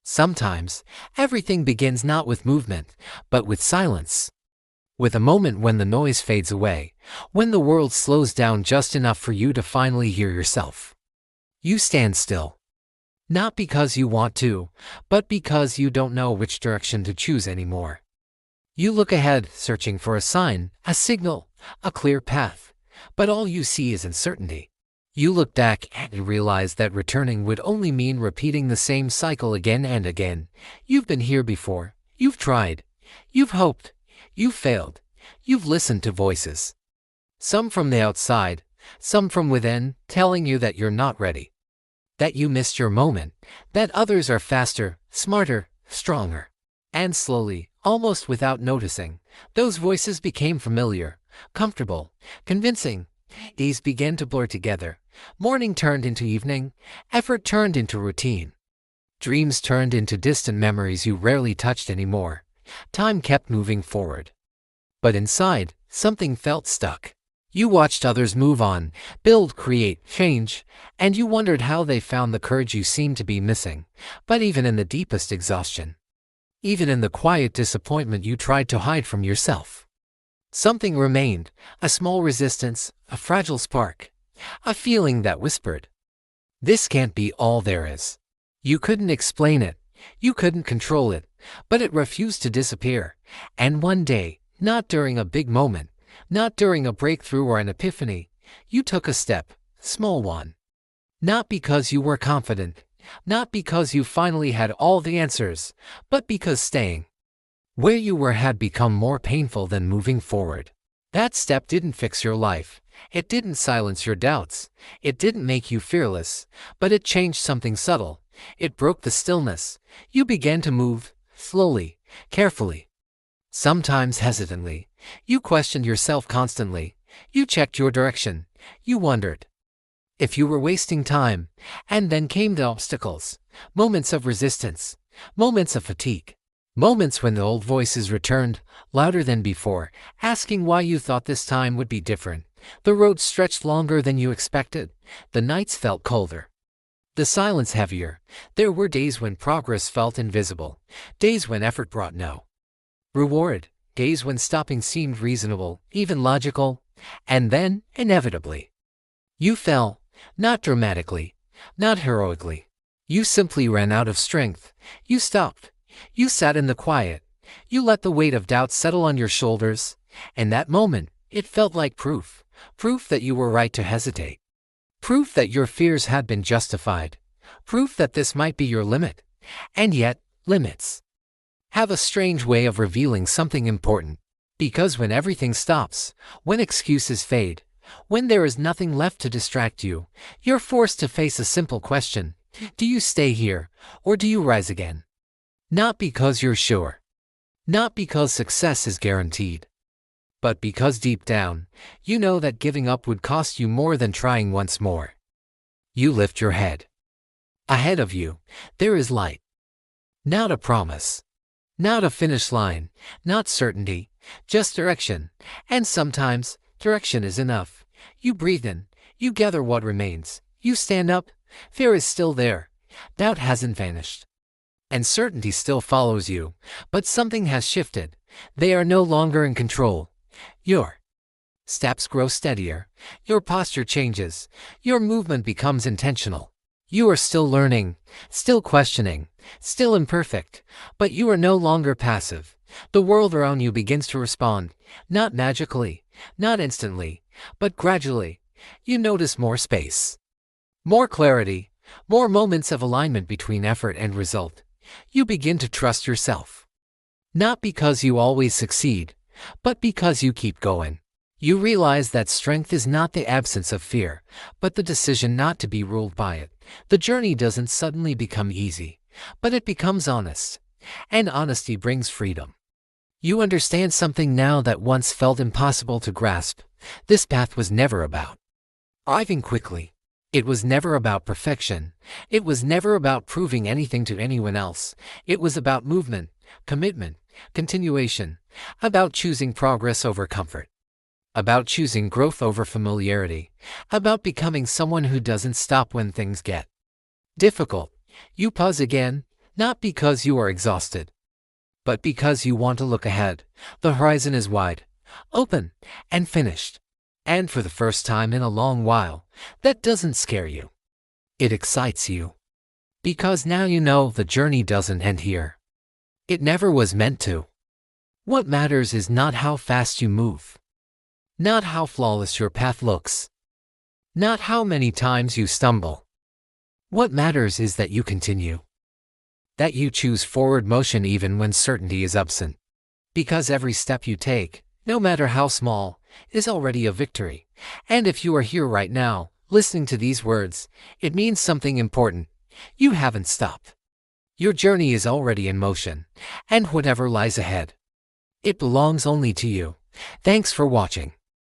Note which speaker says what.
Speaker 1: Sometimes, everything begins not with movement, but with silence. With a moment when the noise fades away, when the world slows down just enough for you to finally hear yourself. You stand still. Not because you want to, but because you don't know which direction to choose anymore. You look ahead, searching for a sign, a signal, a clear path, but all you see is uncertainty. You look back and realize that returning would only mean repeating the same cycle again and again. You've been here before. You've tried. You've hoped. You've failed. You've listened to voices. Some from the outside, some from within, telling you that you're not ready. That you missed your moment. That others are faster, smarter, stronger. And slowly, almost without noticing, those voices became familiar, comfortable, convincing. Days began to blur together. Morning turned into evening. Effort turned into routine. Dreams turned into distant memories you rarely touched anymore. Time kept moving forward. But inside, something felt stuck. You watched others move on, build, create, change, and you wondered how they found the courage you seemed to be missing. But even in the deepest exhaustion, even in the quiet disappointment you tried to hide from yourself, something remained, a small resistance, a fragile spark, a feeling that whispered, "This can't be all there is." You couldn't explain it, you couldn't control it, but it refused to disappear. And one day, not during a big moment, not during a breakthrough or an epiphany, you took a step, small one. Not because you were confident, not because you finally had all the answers, but because staying where you were had become more painful than moving forward. That step didn't fix your life. It didn't silence your doubts. It didn't make you fearless, but it changed something subtle. It broke the stillness. You began to move, slowly, carefully, sometimes hesitantly. You questioned yourself constantly. You checked your direction. You wondered if you were wasting time. And then came the obstacles, moments of resistance, moments of fatigue. Moments when the old voices returned, louder than before, asking why you thought this time would be different. The road stretched longer than you expected. The nights felt colder. The silence heavier. There were days when progress felt invisible. Days when effort brought no reward. Days when stopping seemed reasonable, even logical. And then, inevitably, you fell. Not dramatically, not heroically. You simply ran out of strength. You stopped. You sat in the quiet. You let the weight of doubt settle on your shoulders. In that moment, it felt like proof. Proof that you were right to hesitate. Proof that your fears had been justified. Proof that this might be your limit. And yet, limits have a strange way of revealing something important. Because when everything stops, when excuses fade, when there is nothing left to distract you, you're forced to face a simple question. Do you stay here, or do you rise again? Not because you're sure. Not because success is guaranteed. But because deep down, you know that giving up would cost you more than trying once more. You lift your head. Ahead of you, there is light. Not a promise. Not a finish line. Not certainty. Just direction. And sometimes, direction is enough. You breathe in. You gather what remains. You stand up. Fear is still there. Doubt hasn't vanished. And certainty still follows you, but something has shifted. They are no longer in control. Your steps grow steadier. Your posture changes. Your movement becomes intentional. You are still learning, still questioning, still imperfect, but you are no longer passive. The world around you begins to respond, not magically, not instantly, but gradually. You notice more space, more clarity, more moments of alignment between effort and result. You begin to trust yourself. Not because you always succeed, but because you keep going. You realize that strength is not the absence of fear, but the decision not to be ruled by it. The journey doesn't suddenly become easy, but it becomes honest. And honesty brings freedom. You understand something now that once felt impossible to grasp. This path was never about arriving quickly. It was never about perfection. It was never about proving anything to anyone else. It was about movement, commitment, continuation, about choosing progress over comfort, about choosing growth over familiarity, about becoming someone who doesn't stop when things get difficult. You pause again, Not because you are exhausted, but because you want to look ahead. The horizon is wide, open, and finished. And for the first time in a long while, that doesn't scare you. It excites you. Because now you know the journey doesn't end here. It never was meant to. What matters is not how fast you move. Not how flawless your path looks. Not how many times you stumble. What matters is that you continue. That you choose forward motion even when certainty is absent. Because every step you take, no matter how small, is already a victory. And if you are here right now, listening to these words, it means something important. You haven't stopped. Your journey is already in motion, and whatever lies ahead, it belongs only to you. Thanks for watching.